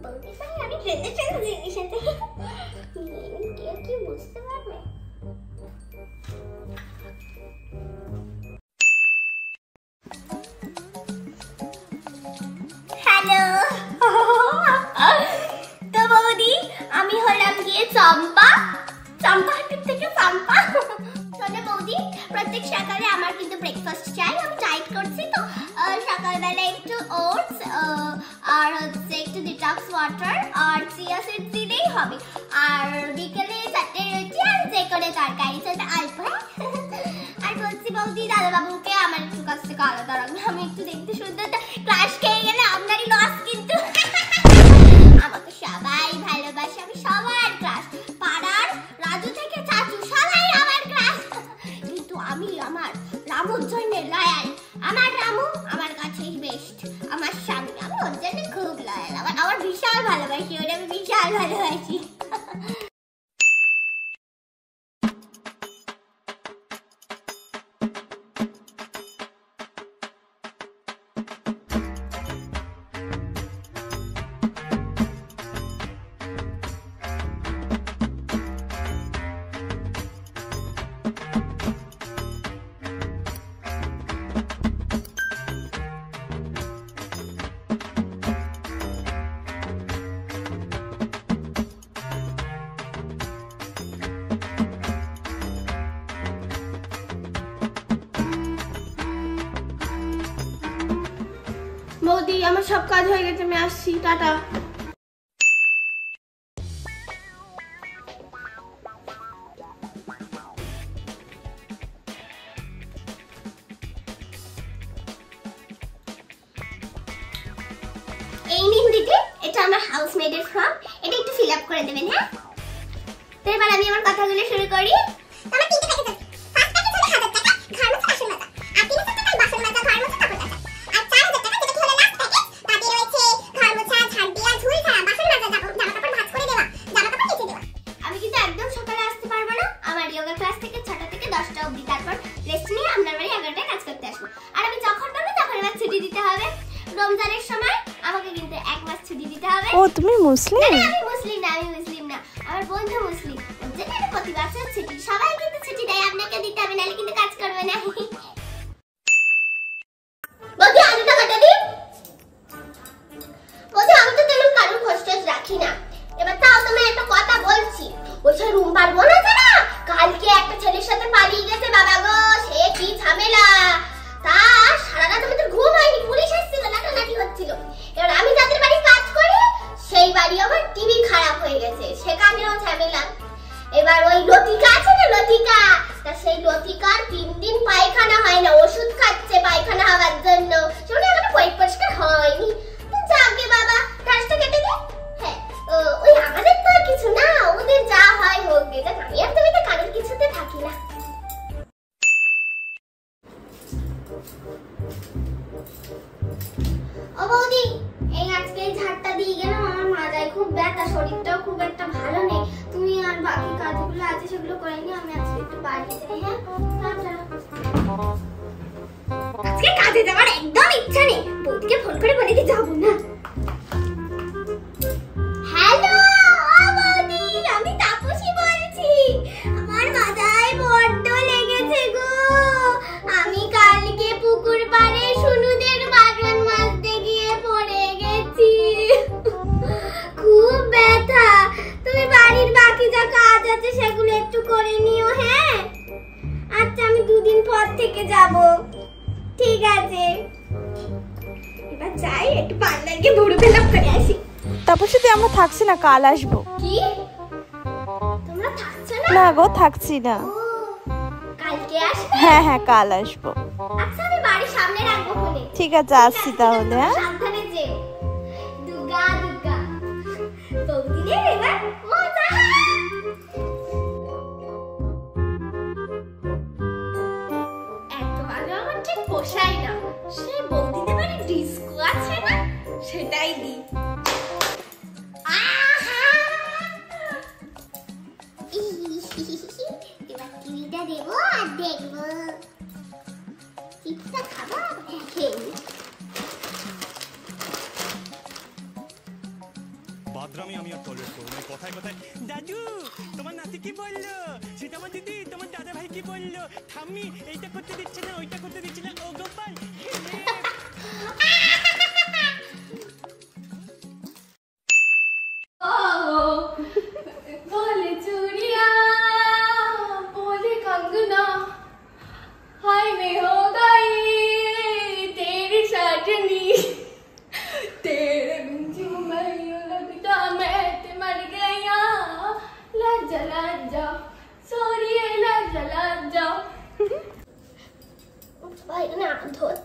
বৌদি ভাই আমি ট্রেডিশনাল জিনিস আছে কেউ কি বুঝতে পারবে? হ্যালো তো বৌদি আমি হলাম গিয়ে চম্পা হাটির থেকে চম্পা। শোনো বৌদি, প্রত্যেক সকালে আমার কিন্তু ব্রেকফাস্ট চাই। আমি ডায়েট করছি তো সকালবেলা একটু ওটস আর হচ্ছে একটু ডিটক্স ওয়াটার আর চিয়া সিড দিলেই হবে। আর বিকেলে 4টে রুটি আর যে করে তরকারি সেটা অল্প। আর বলছি বৌদি দাদাবাবুকে আমার একটু কাছ থেকে আলাদা রাখবে। আমি একটু দেখতে সুন্দর, ক্রাশ খেয়ে গেলে আপনারই লস কিন্তু। আমাকে সবাই ভালোবাসে, আমি সবার ক্রাশ। পাড়ার রাজু থেকে চাচু সবাই আমার ক্রাশ। কিন্তু আমি আমার রামুর জন্য লয়াল। আমার রামু আমার কাছেই বেস্ট, আমার স্বামী। আমি ওর জন্য খুব লয়াল। আমার বিশাল ভালোবাসি ওরে, আমি বিশাল ভালোবাসি। বৌদি আমার সব কাজ হয়ে গেছে, আমি আসছি, টাটা। এই নিন দিদি, এটা আমার হাউসমেডের ফর্ম। এটা একটু ফিল আপ করে দেবেন। হ্যাঁ, তো এবার আমি আমার কথাগুলো শুরু করি। আমার 3টে প্যাকেজ আছে। ফার্স্ট প্যাকেজ হলো 1000 টাকা ঘর মোছা বাসন মাজা, আর 3000 টাকা বাসন মাজা ঘর মোছা কাপড় কাচা, আর 4000 টাকা যেটা হলো লাস্ট প্যাকেজ, তাতে রয়েছে ঘর মোছা, ঝাড় দেওয়া, ঝুল ঝাড়া, বাসন মাজা, জামা কাপড় ভাঁজ করে দেওয়া, জামা কাপড় কেচে দেওয়া। আমি কিন্তু একদম সকালে আসতে পারবো না। আমার যোগা ক্লাস থেকে 6টা থেকে 10টা অবধি, তারপর রেস্ট নিয়ে আপনার বাড়ি 11টায় কাজ করতে আসবো। আর আমি যখন পারবো তখন আমার ছুটি দিতে হবে। রমজানের সময় আমাকে কিন্তু 1 মাস ছুটি দিতে হবে। ও তুমি মুসলিম? না আমি মুসলিম না, আমি মুসলিম না, আমার বন্ধু মুসলিম। ওর জন্য আমি প্রতি বছর ছুটি, সবাই কিন্তু ছুটি দেয়, আপনাকে দিতে হবে, নাহলে কিন্তু কাজ করবে না। বৌদি আলুটা কাটা দিন। বৌদি আমি তো তেমন কারোর খোঁজ টোজ রাখি না। এবার তাও তুমি একটা কথা বলছি, ওই যে রুম্বার বোন আছে না, কালকে একটা ছেলের সাথে পালিয়ে গেছে। বাবা গো, সে কি ঝামেলা! তা সারা রাত আমাদের ঘুম হয়নি, পুলিশ এসেছিল, নাটানাটি হচ্ছিল। এবার আমি যাদের বাড়ি কাজ করি সেই বাড়ি আমার টিভি খারাপ হয়ে গেছে, সেখানেও ঝামেলা। এবার ওই লতিকা আছে না, লতিকা, তা সেই লতিকার 3 দিন পায়খানা হয় না, ওষুধ খাচ্ছে পায়খানা হওয়ার জন্য। সেটা এখনো পরিষ্কার হয়নি। তো যাকে বাবা, কাজটা কেটে দে। হ্যাঁ, ওই আমাদের তো আর কিছু না, ওদের যা হয় হোক গে। আমি আর তুমি তো কারোর কিছুতে থাকি না। ও বৌদি, এই আজকে ঝাড়টা দিয়ে গেলাম, আমার মাথায় খুব ব্যথা, শরীরটাও খুব একটা ভালো নেই। তুমি আর বাকি কাজগুলো আছে সেগুলো করে নিও, আমি আজকে একটু বাড়ি যাই। হ্যাঁ, টাটা। আজকে কাজে যাওয়ার একদম ইচ্ছা নেই, বৌদিকে ফোন করে বলে দিয়ে যাবো না। হ্যালো ও বৌদি, আমি তাপসী বলছি। আমার মাথায় বড্ড লেগেছে গো। আমি কালকে পুকুর পাড়ে সুনুদের বাগান মাজতে গিয়ে পড়ে গেছি, খুব ব্যথা। তুমি বাড়ির বাকি যা কাজ আছে সেগুলো একটু করে নিও। হ্যাঁ আচ্ছা, আমি 2 দিন পর থেকে যাব। ঠিক আছে, এবার যাই, একটু পার্লার গিয়ে ভুরু ফেলাপ করে আসি। তারপর সাথে আমরা থাকছি না, কাল আসবো। কি তোমরা থাকছো না? না গো, থাকছি না। কালকে আসবে? হ্যাঁ হ্যাঁ, কাল আসবো। আচ্ছা, আমি বাড়ির সামনে রাখবো ফোনে। ঠিক আছে, আসছি তাহলে। হ্যাঁ, সাবধানে যেও। দুর্গা দুর্গা বৌদিদের এবার মজা। এত আলো আমার ঠিক পোষায় না। সেই বৌদিদের বাড়ি ডিস্কো আছে না, সেটাই দি। এবার টিভিটা দেবো আর দেখবো। চিপসটা খাবো, খেয়ে বললো ঠাম্মি এইটা করতে দিচ্ছে না ওইটা করতে দিচ্ছে না ও গোপাল बोले चूड़िया बोले कंगना हाय मैं हो गई तेरी सजनी तेरे बिन जो मैं यूं लगता मैं ते मर गया लज्जा सॉरी लज्जा ভাই না ধর